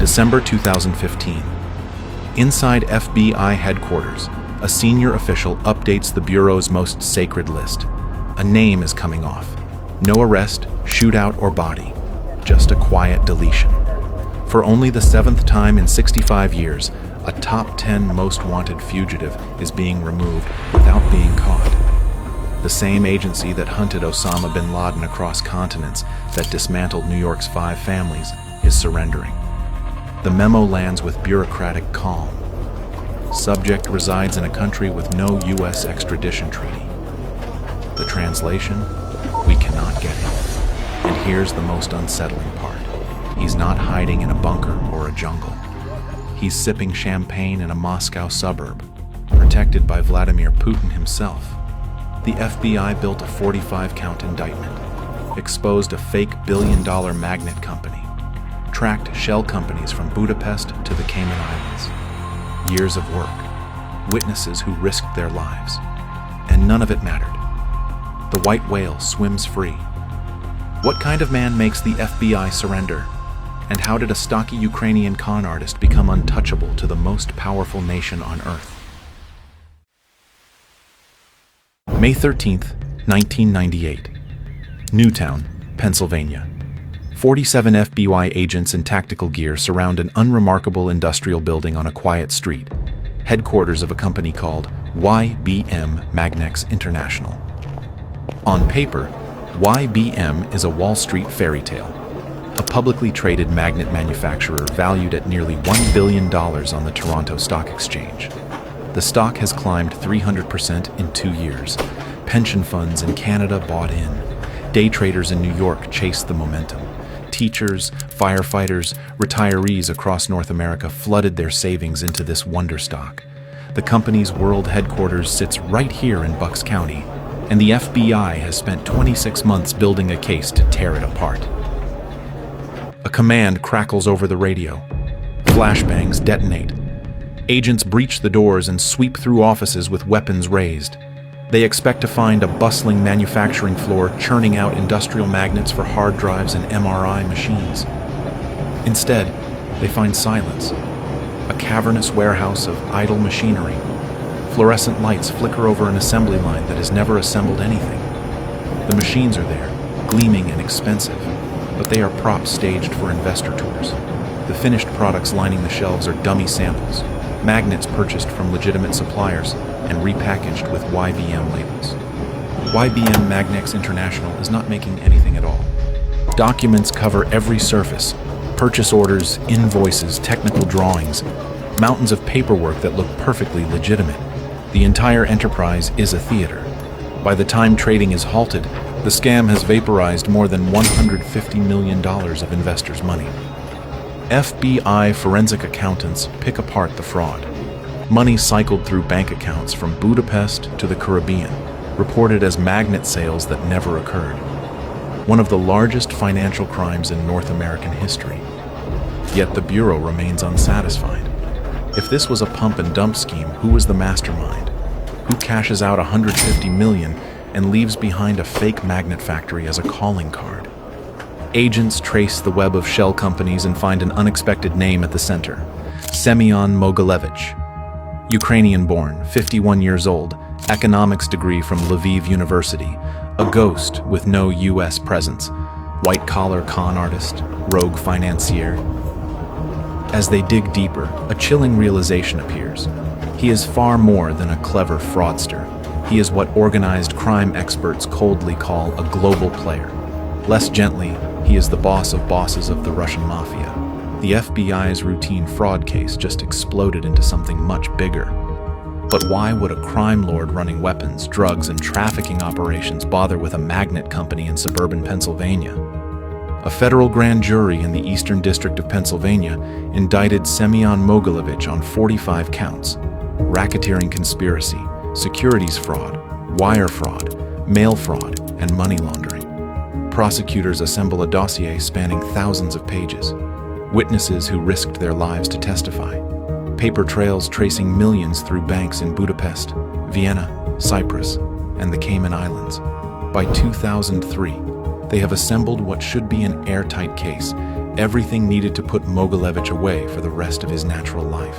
December 2015. Inside FBI headquarters, a senior official updates the Bureau's most sacred list. A name is coming off. No arrest, shootout, or body. Just a quiet deletion. For only the 7th time in 65 years, a top 10 most wanted fugitive is being removed without being caught. The same agency that hunted Osama bin Laden across continents, that dismantled New York's 5 families, is surrendering. The memo lands with bureaucratic calm. Subject resides in a country with no U.S. extradition treaty. The translation? We cannot get him. And here's the most unsettling part. He's not hiding in a bunker or a jungle. He's sipping champagne in a Moscow suburb, protected by Vladimir Putin himself. The FBI built a 45-count indictment, exposed a fake billion-dollar magnet company, tracked shell companies from Budapest to the Cayman Islands. Years of work, witnesses who risked their lives, and none of it mattered. The white whale swims free. What kind of man makes the FBI surrender? And how did a stocky Ukrainian con artist become untouchable to the most powerful nation on Earth? May 13, 1998. Newtown, Pennsylvania. 47 FBI agents in tactical gear surround an unremarkable industrial building on a quiet street, headquarters of a company called YBM Magnex International. On paper, YBM is a Wall Street fairy tale, a publicly traded magnet manufacturer valued at nearly $1 billion on the Toronto Stock Exchange. The stock has climbed 300% in 2 years. Pension funds in Canada bought in. Day traders in New York chased the momentum. Teachers, firefighters, retirees across North America flooded their savings into this wonder stock. The company's world headquarters sits right here in Bucks County, and the FBI has spent 26 months building a case to tear it apart. A command crackles over the radio. Flashbangs detonate. Agents breach the doors and sweep through offices with weapons raised. They expect to find a bustling manufacturing floor churning out industrial magnets for hard drives and MRI machines. Instead, they find silence. A cavernous warehouse of idle machinery. Fluorescent lights flicker over an assembly line that has never assembled anything. The machines are there, gleaming and expensive, but they are props staged for investor tours. The finished products lining the shelves are dummy samples, magnets purchased from legitimate suppliers and repackaged with YBM labels. YBM Magnex International is not making anything at all. Documents cover every surface: purchase orders, invoices, technical drawings, mountains of paperwork that look perfectly legitimate. The entire enterprise is a theater. By the time trading is halted, the scam has vaporized more than $150 million of investors' money. FBI forensic accountants pick apart the fraud. Money cycled through bank accounts from Budapest to the Caribbean, reported as magnet sales that never occurred. One of the largest financial crimes in North American history. Yet the Bureau remains unsatisfied. If this was a pump and dump scheme, who was the mastermind? Who cashes out $150 million and leaves behind a fake magnet factory as a calling card? Agents trace the web of shell companies and find an unexpected name at the center: Semyon Mogilevich. Ukrainian-born, 51 years old, economics degree from Lviv University, a ghost with no U.S. presence, white-collar con artist, rogue financier. As they dig deeper, a chilling realization appears. He is far more than a clever fraudster. He is what organized crime experts coldly call a global player. Less gently, he is the boss of bosses of the Russian mafia. The FBI's routine fraud case just exploded into something much bigger. But why would a crime lord running weapons, drugs, and trafficking operations bother with a magnet company in suburban Pennsylvania? A federal grand jury in the Eastern District of Pennsylvania indicted Semyon Mogilevich on 45 counts: racketeering conspiracy, securities fraud, wire fraud, mail fraud, and money laundering. Prosecutors assemble a dossier spanning thousands of pages. Witnesses who risked their lives to testify. Paper trails tracing millions through banks in Budapest, Vienna, Cyprus, and the Cayman Islands. By 2003, They have assembled what should be an airtight case, everything needed to put Mogilevich away for the rest of his natural life.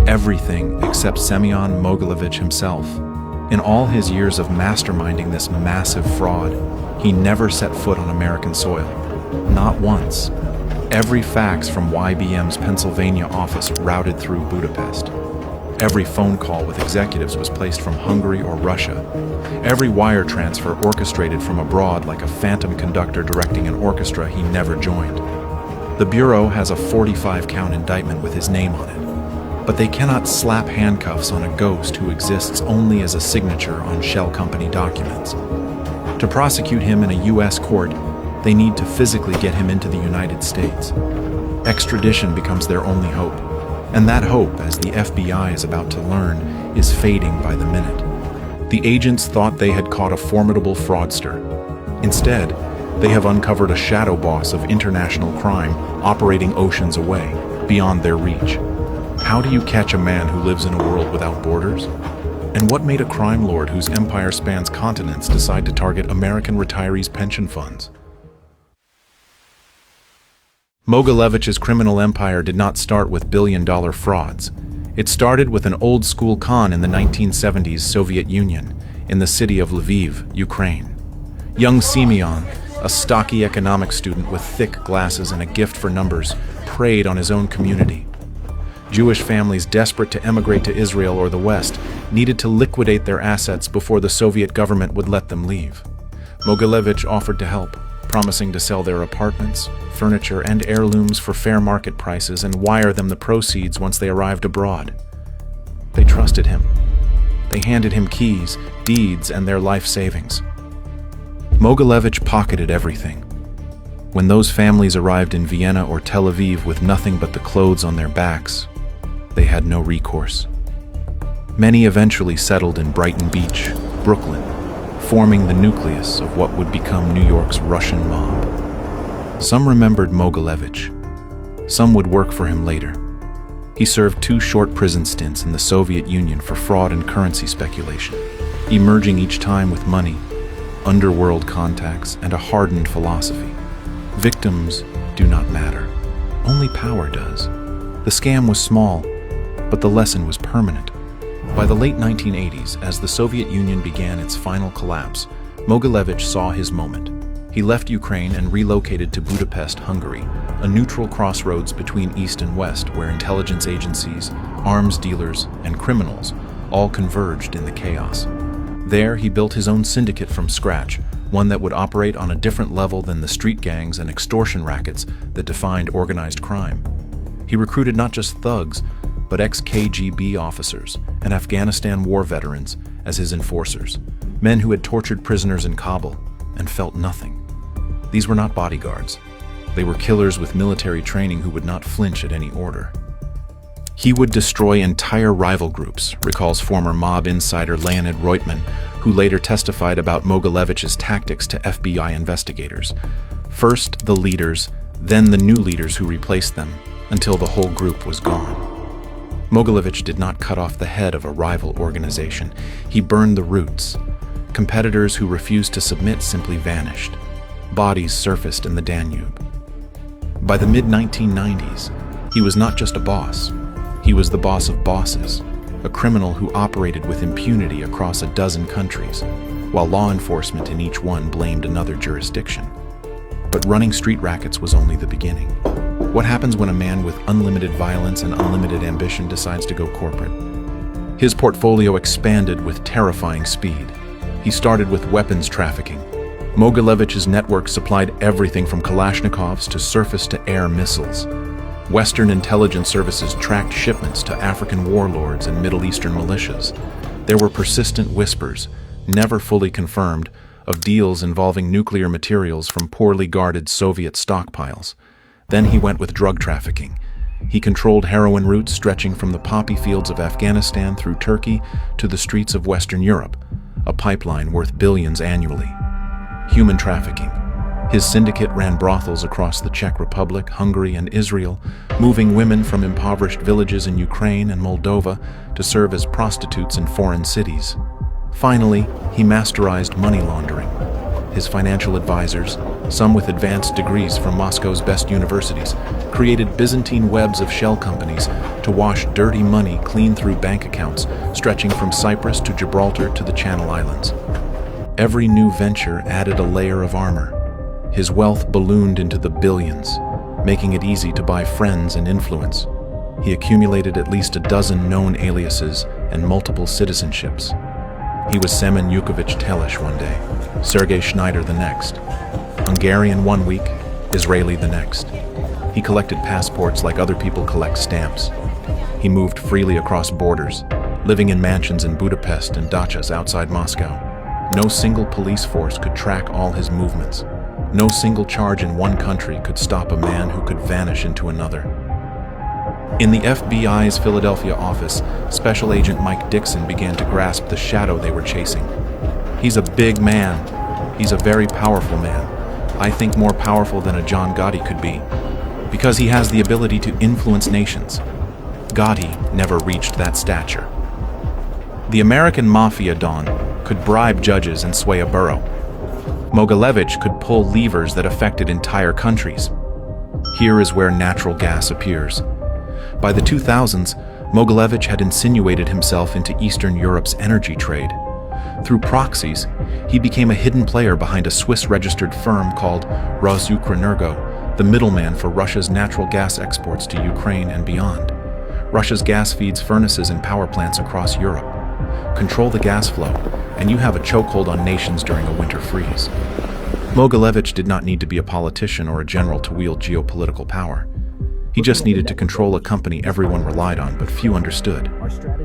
Everything except Semyon Mogilevich himself. In all his years of masterminding this massive fraud, he never set foot on American soil. Not once. Every fax from YBM's Pennsylvania office routed through Budapest. Every phone call with executives was placed from Hungary or Russia. Every wire transfer orchestrated from abroad like a phantom conductor directing an orchestra he never joined. The Bureau has a 45-count indictment with his name on it, but they cannot slap handcuffs on a ghost who exists only as a signature on shell company documents. To prosecute him in a U.S. court, they need to physically get him into the United States. Extradition becomes their only hope, and that hope, as the FBI is about to learn, is fading by the minute. The agents thought they had caught a formidable fraudster. Instead, they have uncovered a shadow boss of international crime operating oceans away, beyond their reach. How do you catch a man who lives in a world without borders? And what made a crime lord whose empire spans continents decide to target American retirees' pension funds? Mogilevich's criminal empire did not start with billion-dollar frauds. It started with an old-school con in the 1970s Soviet Union, in the city of Lviv, Ukraine. Young Semyon, a stocky economics student with thick glasses and a gift for numbers, preyed on his own community. Jewish families desperate to emigrate to Israel or the West needed to liquidate their assets before the Soviet government would let them leave. Mogilevich offered to help, promising to sell their apartments, furniture, and heirlooms for fair market prices and wire them the proceeds once they arrived abroad. They trusted him. They handed him keys, deeds, and their life savings. Mogilevich pocketed everything. When those families arrived in Vienna or Tel Aviv with nothing but the clothes on their backs, they had no recourse. Many eventually settled in Brighton Beach, Brooklyn, forming the nucleus of what would become New York's Russian mob. Some remembered Mogilevich. Some would work for him later. He served 2 short prison stints in the Soviet Union for fraud and currency speculation, emerging each time with money, underworld contacts, and a hardened philosophy. Victims do not matter. Only power does. The scam was small, but the lesson was permanent. By the late 1980s, as the Soviet Union began its final collapse, Mogilevich saw his moment. He left Ukraine and relocated to Budapest, Hungary, a neutral crossroads between East and West where intelligence agencies, arms dealers, and criminals all converged in the chaos. There, he built his own syndicate from scratch, one that would operate on a different level than the street gangs and extortion rackets that defined organized crime. He recruited not just thugs, but ex-KGB officers and Afghanistan war veterans as his enforcers, men who had tortured prisoners in Kabul and felt nothing. These were not bodyguards. They were killers with military training who would not flinch at any order. He would destroy entire rival groups, recalls former mob insider Leonid Roitman, who later testified about Mogilevich's tactics to FBI investigators. First the leaders, then the new leaders who replaced them, until the whole group was gone. Mogilevich did not cut off the head of a rival organization. He burned the roots. Competitors who refused to submit simply vanished. Bodies surfaced in the Danube. By the mid-1990s, he was not just a boss. He was the boss of bosses, a criminal who operated with impunity across a dozen countries, while law enforcement in each one blamed another jurisdiction. But running street rackets was only the beginning. What happens when a man with unlimited violence and unlimited ambition decides to go corporate? His portfolio expanded with terrifying speed. He started with weapons trafficking. Mogilevich's network supplied everything from Kalashnikovs to surface-to-air missiles. Western intelligence services tracked shipments to African warlords and Middle Eastern militias. There were persistent whispers, never fully confirmed, of deals involving nuclear materials from poorly guarded Soviet stockpiles. Then he went with drug trafficking. He controlled heroin routes stretching from the poppy fields of Afghanistan through Turkey to the streets of Western Europe, a pipeline worth billions annually. Human trafficking. His syndicate ran brothels across the Czech Republic, Hungary, and Israel, moving women from impoverished villages in Ukraine and Moldova to serve as prostitutes in foreign cities. Finally, he masterized money laundering. His financial advisors, some with advanced degrees from Moscow's best universities, created Byzantine webs of shell companies to wash dirty money clean through bank accounts stretching from Cyprus to Gibraltar to the Channel Islands. Every new venture added a layer of armor. His wealth ballooned into the billions, making it easy to buy friends and influence. He accumulated at least a dozen known aliases and multiple citizenships. He was Semen Yukovich Telesh one day, Sergei Schneider the next, Hungarian one week, Israeli the next. He collected passports like other people collect stamps. He moved freely across borders, living in mansions in Budapest and dachas outside Moscow. No single police force could track all his movements. No single charge in one country could stop a man who could vanish into another. In the FBI's Philadelphia office, Special Agent Mike Dixon began to grasp the shadow they were chasing. He's a big man. He's a very powerful man. I think more powerful than a John Gotti could be, because he has the ability to influence nations. Gotti never reached that stature. The American mafia don could bribe judges and sway a borough. Mogilevich could pull levers that affected entire countries. Here is where natural gas appears. By the 2000s, Mogilevich had insinuated himself into Eastern Europe's energy trade. Through proxies, he became a hidden player behind a Swiss-registered firm called Rosukreenergo, the middleman for Russia's natural gas exports to Ukraine and beyond. Russia's gas feeds furnaces and power plants across Europe. Control the gas flow, and you have a chokehold on nations during a winter freeze. Mogilevich did not need to be a politician or a general to wield geopolitical power. He just needed to control a company everyone relied on, but few understood.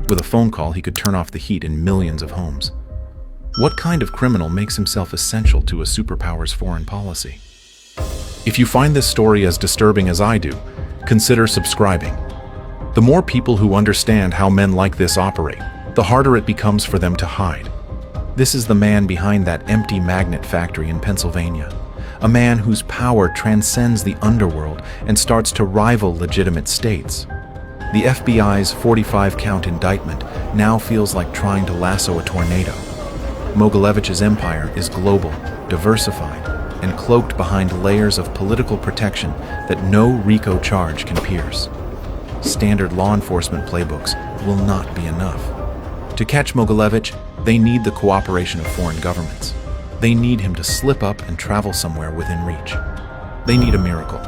With a phone call, he could turn off the heat in millions of homes. What kind of criminal makes himself essential to a superpower's foreign policy? If you find this story as disturbing as I do, consider subscribing. The more people who understand how men like this operate, the harder it becomes for them to hide. This is the man behind that empty magnet factory in Pennsylvania. A man whose power transcends the underworld and starts to rival legitimate states. The FBI's 45-count indictment now feels like trying to lasso a tornado. Mogilevich's empire is global, diversified, and cloaked behind layers of political protection that no RICO charge can pierce. Standard law enforcement playbooks will not be enough. To catch Mogilevich, they need the cooperation of foreign governments. They need him to slip up and travel somewhere within reach. They need a miracle.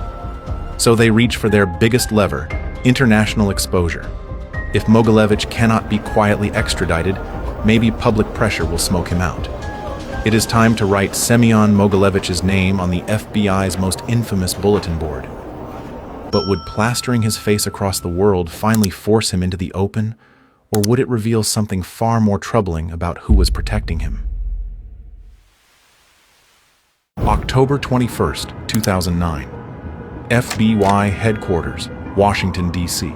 So they reach for their biggest lever, international exposure. If Mogilevich cannot be quietly extradited, maybe public pressure will smoke him out. It is time to write Semyon Mogilevich's name on the FBI's most infamous bulletin board. But would plastering his face across the world finally force him into the open, or would it reveal something far more troubling about who was protecting him? October 21st, 2009. FBI Headquarters, Washington, D.C.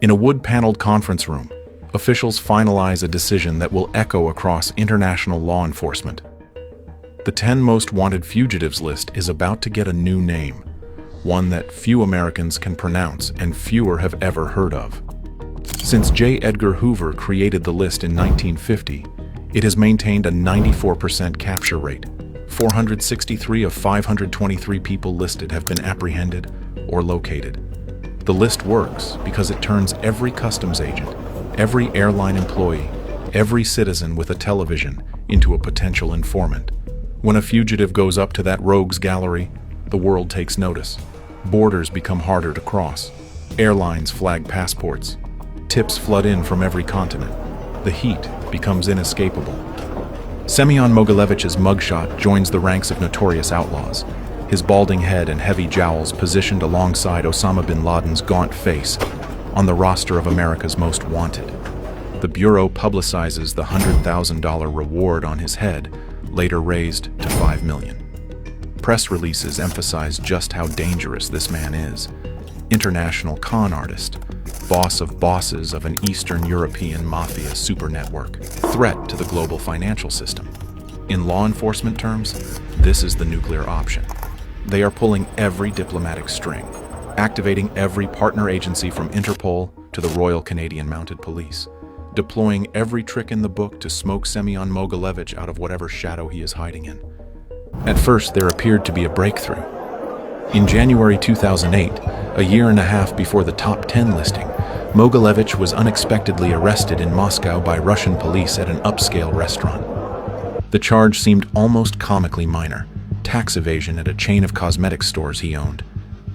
In a wood-paneled conference room, officials finalize a decision that will echo across international law enforcement. The 10 most wanted fugitives list is about to get a new name, one that few Americans can pronounce and fewer have ever heard of. Since J. Edgar Hoover created the list in 1950, it has maintained a 94% capture rate. 463 of 523 people listed have been apprehended or located. The list works because it turns every customs agent, every airline employee, every citizen with a television into a potential informant. When a fugitive goes up to that rogues gallery, the world takes notice. Borders become harder to cross. Airlines flag passports. Tips flood in from every continent. The heat becomes inescapable. Semyon Mogilevich's mugshot joins the ranks of notorious outlaws, his balding head and heavy jowls positioned alongside Osama bin Laden's gaunt face on the roster of America's Most Wanted. The Bureau publicizes the $100,000 reward on his head, later raised to $5 million. Press releases emphasize just how dangerous this man is. International con artist, boss of bosses of an Eastern European mafia super network, threat to the global financial system. In law enforcement terms, this is the nuclear option. They are pulling every diplomatic string, activating every partner agency from Interpol to the Royal Canadian Mounted Police, deploying every trick in the book to smoke Semyon Mogilevich out of whatever shadow he is hiding in. At first, there appeared to be a breakthrough. In January 2008, a year and a half before the top 10 listing, Mogilevich was unexpectedly arrested in Moscow by Russian police at an upscale restaurant. The charge seemed almost comically minor: tax evasion at a chain of cosmetic stores he owned.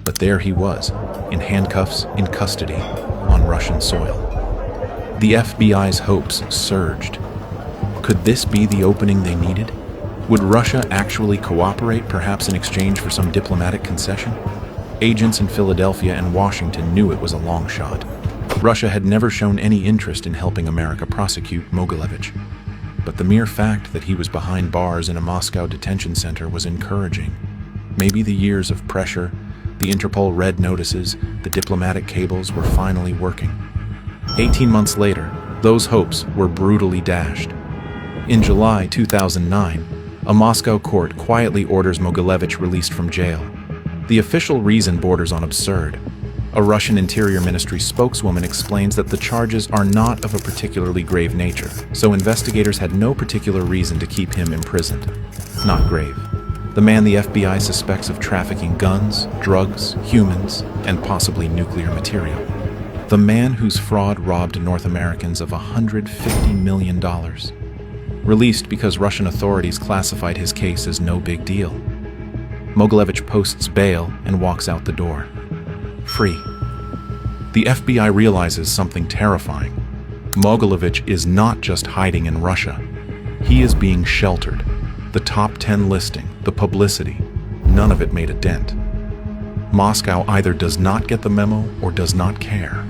But there he was, in handcuffs, in custody, on Russian soil. The FBI's hopes surged. Could this be the opening they needed? Would Russia actually cooperate, perhaps in exchange for some diplomatic concession? Agents in Philadelphia and Washington knew it was a long shot. Russia had never shown any interest in helping America prosecute Mogilevich. But the mere fact that he was behind bars in a Moscow detention center was encouraging. Maybe the years of pressure, the Interpol red notices, the diplomatic cables were finally working. 18 months later, those hopes were brutally dashed. In July 2009, a Moscow court quietly orders Mogilevich released from jail. The official reason borders on absurd. A Russian Interior Ministry spokeswoman explains that the charges are not of a particularly grave nature, so investigators had no particular reason to keep him imprisoned. Not grave. The man the FBI suspects of trafficking guns, drugs, humans, and possibly nuclear material. The man whose fraud robbed North Americans of $150 million. Released because Russian authorities classified his case as no big deal. Mogilevich posts bail and walks out the door. Free. The FBI realizes something terrifying. Mogilevich is not just hiding in Russia. He is being sheltered. The top 10 listing, the publicity, none of it made a dent. Moscow either does not get the memo or does not care.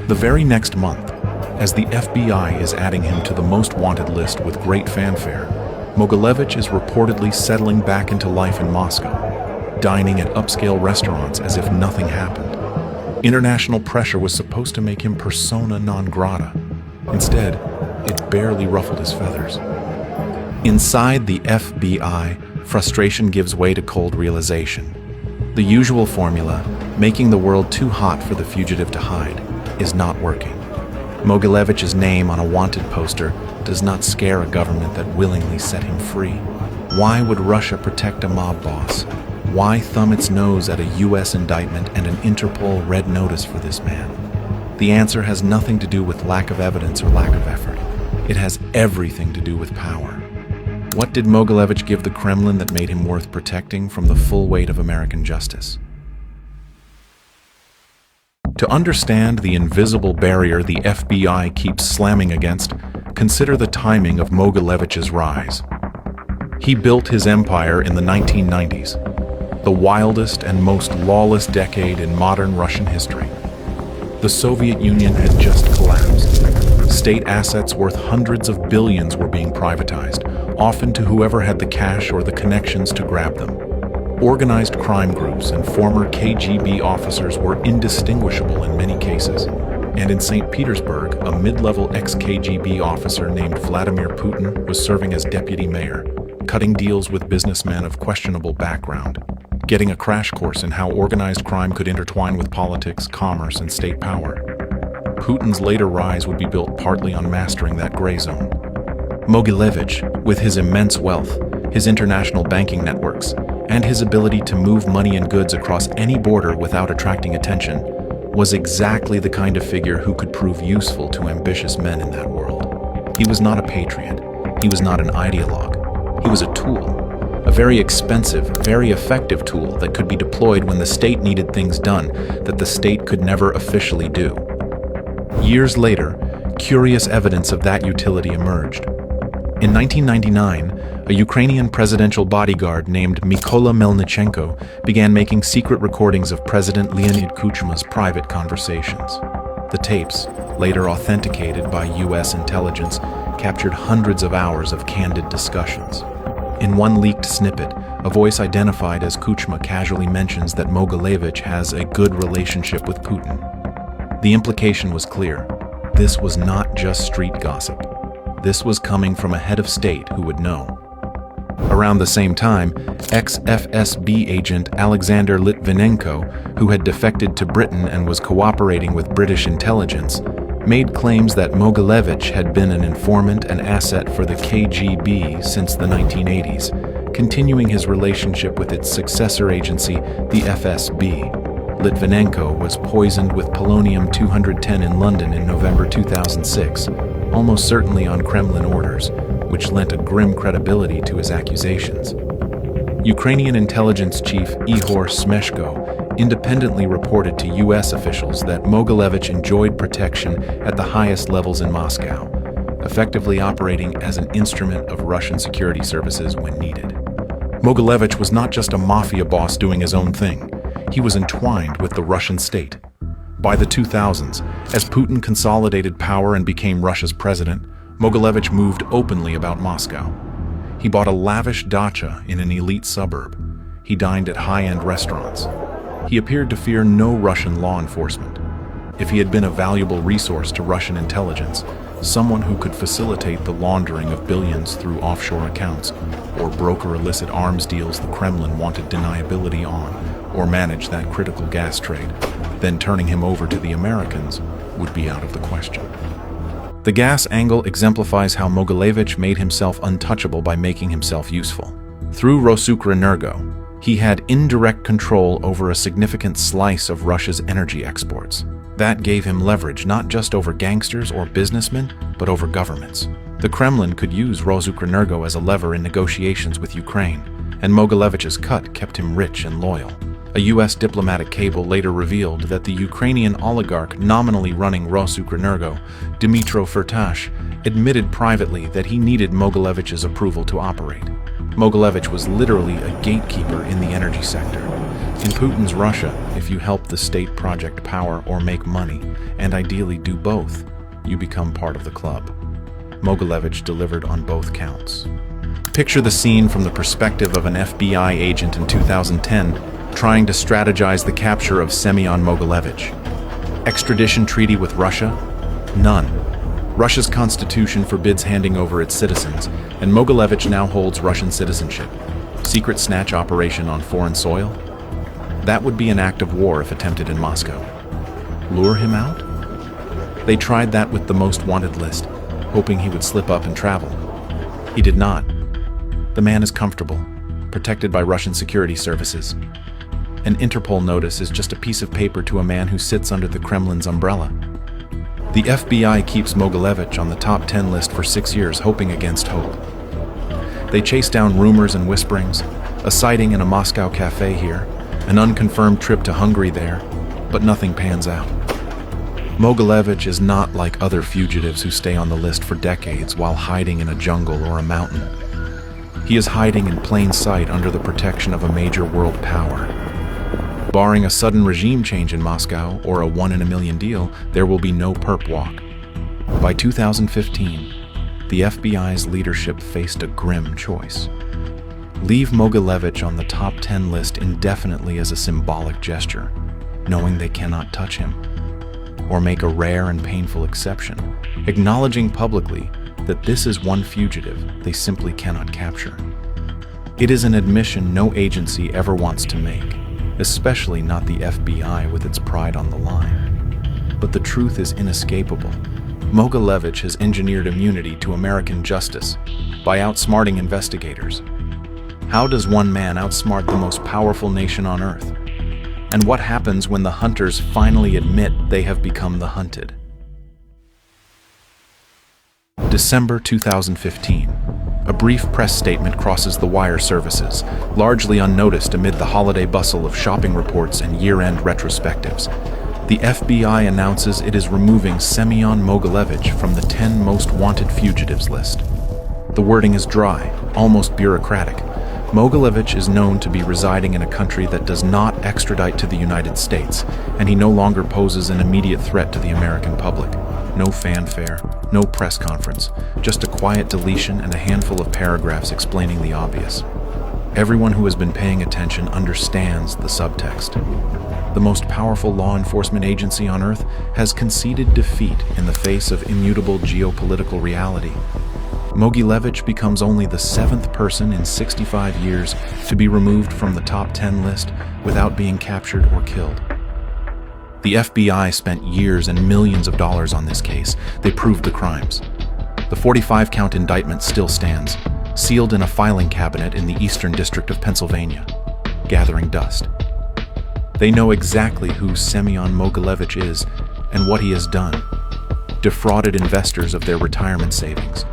The very next month, as the FBI is adding him to the most wanted list with great fanfare, Mogilevich is reportedly settling back into life in Moscow, dining at upscale restaurants as if nothing happened. International pressure was supposed to make him persona non grata. Instead, it barely ruffled his feathers. Inside the FBI, frustration gives way to cold realization. The usual formula, making the world too hot for the fugitive to hide, is not working. Mogilevich's name on a wanted poster does not scare a government that willingly set him free. Why would Russia protect a mob boss? Why thumb its nose at a US indictment and an Interpol red notice for this man? The answer has nothing to do with lack of evidence or lack of effort. It has everything to do with power. What did Mogilevich give the Kremlin that made him worth protecting from the full weight of American justice? To understand the invisible barrier the FBI keeps slamming against, consider the timing of Mogilevich's rise. He built his empire in the 1990s, the wildest and most lawless decade in modern Russian history. The Soviet Union had just collapsed. State assets worth hundreds of billions were being privatized, often to whoever had the cash or the connections to grab them. Organized crime groups and former KGB officers were indistinguishable in many cases. And in St. Petersburg, a mid-level ex-KGB officer named Vladimir Putin was serving as deputy mayor, cutting deals with businessmen of questionable background, getting a crash course in how organized crime could intertwine with politics, commerce, and state power. Putin's later rise would be built partly on mastering that gray zone. Mogilevich, with his immense wealth, his international banking networks, and his ability to move money and goods across any border without attracting attention, was exactly the kind of figure who could prove useful to ambitious men in that world. He was not a patriot. He was not an ideologue. He was a tool, a very expensive, very effective tool that could be deployed when the state needed things done that the state could never officially do. Years later, curious evidence of that utility emerged. In 1999, a Ukrainian presidential bodyguard named Mykola Melnichenko began making secret recordings of President Leonid Kuchma's private conversations. The tapes, later authenticated by US intelligence, captured hundreds of hours of candid discussions. In one leaked snippet, a voice identified as Kuchma casually mentions that Mogilevich has a good relationship with Putin. The implication was clear. This was not just street gossip. This was coming from a head of state who would know. Around the same time, ex-FSB agent Alexander Litvinenko, who had defected to Britain and was cooperating with British intelligence, made claims that Mogilevich had been an informant and asset for the KGB since the 1980s, continuing his relationship with its successor agency, the FSB. Litvinenko was poisoned with polonium-210 in London in November 2006, almost certainly on Kremlin orders, which lent a grim credibility to his accusations. Ukrainian intelligence chief Ihor Smeshko independently reported to U.S. officials that Mogilevich enjoyed protection at the highest levels in Moscow, effectively operating as an instrument of Russian security services when needed. Mogilevich was not just a mafia boss doing his own thing. He was entwined with the Russian state. By the 2000s, as Putin consolidated power and became Russia's president, Mogilevich moved openly about Moscow. He bought a lavish dacha in an elite suburb. He dined at high-end restaurants. He appeared to fear no Russian law enforcement. If he had been a valuable resource to Russian intelligence, someone who could facilitate the laundering of billions through offshore accounts, or broker illicit arms deals the Kremlin wanted deniability on, or manage that critical gas trade, then turning him over to the Americans would be out of the question. The gas angle exemplifies how Mogilevich made himself untouchable by making himself useful. Through Rosukrenergo, he had indirect control over a significant slice of Russia's energy exports. That gave him leverage not just over gangsters or businessmen, but over governments. The Kremlin could use Rosukrenergo as a lever in negotiations with Ukraine, and Mogilevich's cut kept him rich and loyal. A U.S. diplomatic cable later revealed that the Ukrainian oligarch nominally running Rosukrenergo, Dmytro Firtash, admitted privately that he needed Mogilevich's approval to operate. Mogilevich was literally a gatekeeper in the energy sector. In Putin's Russia, if you help the state project power or make money, and ideally do both, you become part of the club. Mogilevich delivered on both counts. Picture the scene from the perspective of an FBI agent in 2010 trying to strategize the capture of Semyon Mogilevich. Extradition treaty with Russia? None. Russia's constitution forbids handing over its citizens, and Mogilevich now holds Russian citizenship. Secret snatch operation on foreign soil? That would be an act of war if attempted in Moscow. Lure him out? They tried that with the most wanted list, hoping he would slip up and travel. He did not. The man is comfortable, protected by Russian security services. An Interpol notice is just a piece of paper to a man who sits under the Kremlin's umbrella. The FBI keeps Mogilevich on the top 10 list for 6 years, hoping against hope. They chase down rumors and whisperings, a sighting in a Moscow cafe here, an unconfirmed trip to Hungary there, but nothing pans out. Mogilevich is not like other fugitives who stay on the list for decades while hiding in a jungle or a mountain. He is hiding in plain sight under the protection of a major world power. Barring a sudden regime change in Moscow or a one-in-a-million deal, there will be no perp walk. By 2015, the FBI's leadership faced a grim choice. Leave Mogilevich on the top 10 list indefinitely as a symbolic gesture, knowing they cannot touch him. Or make a rare and painful exception, acknowledging publicly that this is one fugitive they simply cannot capture. It is an admission no agency ever wants to make, especially not the FBI with its pride on the line. But the truth is inescapable. Mogilevich has engineered immunity to American justice by outsmarting investigators. How does one man outsmart the most powerful nation on earth? And what happens when the hunters finally admit they have become the hunted? December 2015. A brief press statement crosses the wire services, largely unnoticed amid the holiday bustle of shopping reports and year-end retrospectives. The FBI announces it is removing Semyon Mogilevich from the 10 most wanted fugitives list. The wording is dry, almost bureaucratic. Mogilevich is known to be residing in a country that does not extradite to the United States, and he no longer poses an immediate threat to the American public. No fanfare, no press conference, just a quiet deletion and a handful of paragraphs explaining the obvious. Everyone who has been paying attention understands the subtext. The most powerful law enforcement agency on Earth has conceded defeat in the face of immutable geopolitical reality. Mogilevich becomes only the 7th person in 65 years to be removed from the top 10 list without being captured or killed. The FBI spent years and millions of dollars on this case. They proved the crimes. The 45-count indictment still stands. sealed in a filing cabinet in the Eastern District of Pennsylvania, gathering dust. They know exactly who Semyon Mogilevich is and what he has done. Defrauded investors of their retirement savings,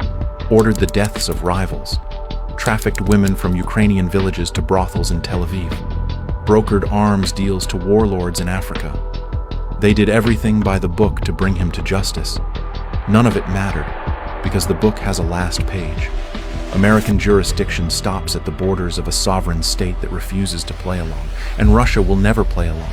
ordered the deaths of rivals, trafficked women from Ukrainian villages to brothels in Tel Aviv, brokered arms deals to warlords in Africa. They did everything by the book to bring him to justice. None of it mattered, because the book has a last page. American jurisdiction stops at the borders of a sovereign state that refuses to play along, and Russia will never play along.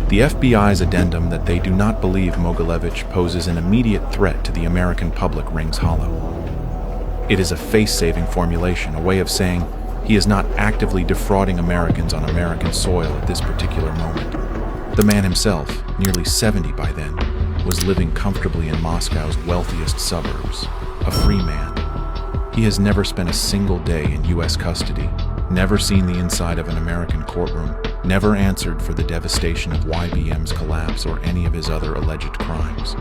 The FBI's addendum that they do not believe Mogilevich poses an immediate threat to the American public rings hollow. It is a face-saving formulation, a way of saying he is not actively defrauding Americans on American soil at this particular moment. The man himself, nearly 70 by then, was living comfortably in Moscow's wealthiest suburbs, a free man. He has never spent a single day in U.S. custody, never seen the inside of an American courtroom, never answered for the devastation of YBM's collapse or any of his other alleged crimes.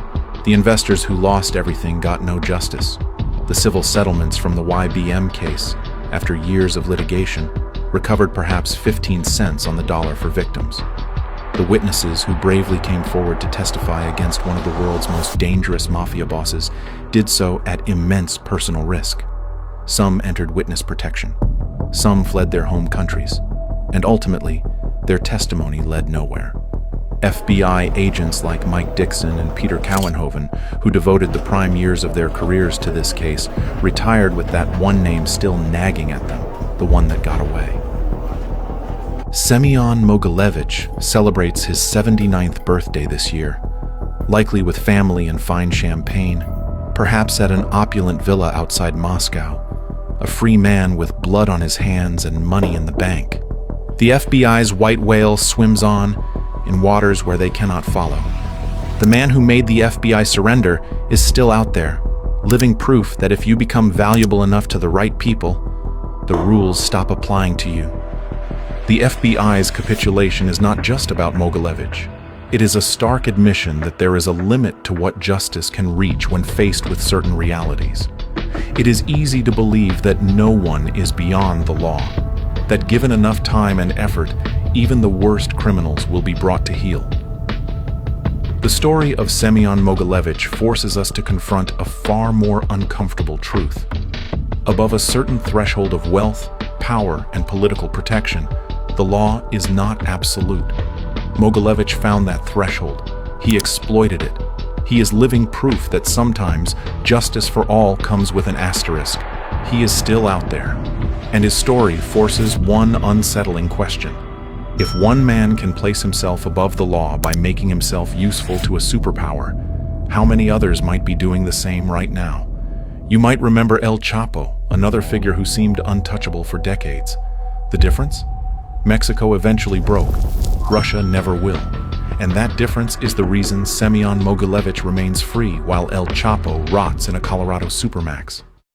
The investors who lost everything got no justice. The civil settlements from the YBM case, after years of litigation, recovered perhaps 15 cents on the dollar for victims. The witnesses who bravely came forward to testify against one of the world's most dangerous mafia bosses did so at immense personal risk. Some entered witness protection. Some fled their home countries. And ultimately, their testimony led nowhere. FBI agents like Mike Dixon and Peter Cowenhoven, who devoted the prime years of their careers to this case, retired with that one name still nagging at them, the one that got away. Semyon Mogilevich celebrates his 79th birthday this year, likely with family and fine champagne, perhaps at an opulent villa outside Moscow, a free man with blood on his hands and money in the bank. The FBI's white whale swims on in waters where they cannot follow. The man who made the FBI surrender is still out there, living proof that if you become valuable enough to the right people, the rules stop applying to you. The FBI's capitulation is not just about Mogilevich. It is a stark admission that there is a limit to what justice can reach when faced with certain realities. It is easy to believe that no one is beyond the law, that given enough time and effort, even the worst criminals will be brought to heel. The story of Semyon Mogilevich forces us to confront a far more uncomfortable truth. Above a certain threshold of wealth, power, and political protection, the law is not absolute. Mogilevich found that threshold. He exploited it. He is living proof that sometimes justice for all comes with an asterisk. He is still out there, and his story forces one unsettling question. If one man can place himself above the law by making himself useful to a superpower, how many others might be doing the same right now? You might remember El Chapo, another figure who seemed untouchable for decades. The difference? Mexico eventually broke. Russia never will. And that difference is the reason Semyon Mogilevich remains free while El Chapo rots in a Colorado supermax.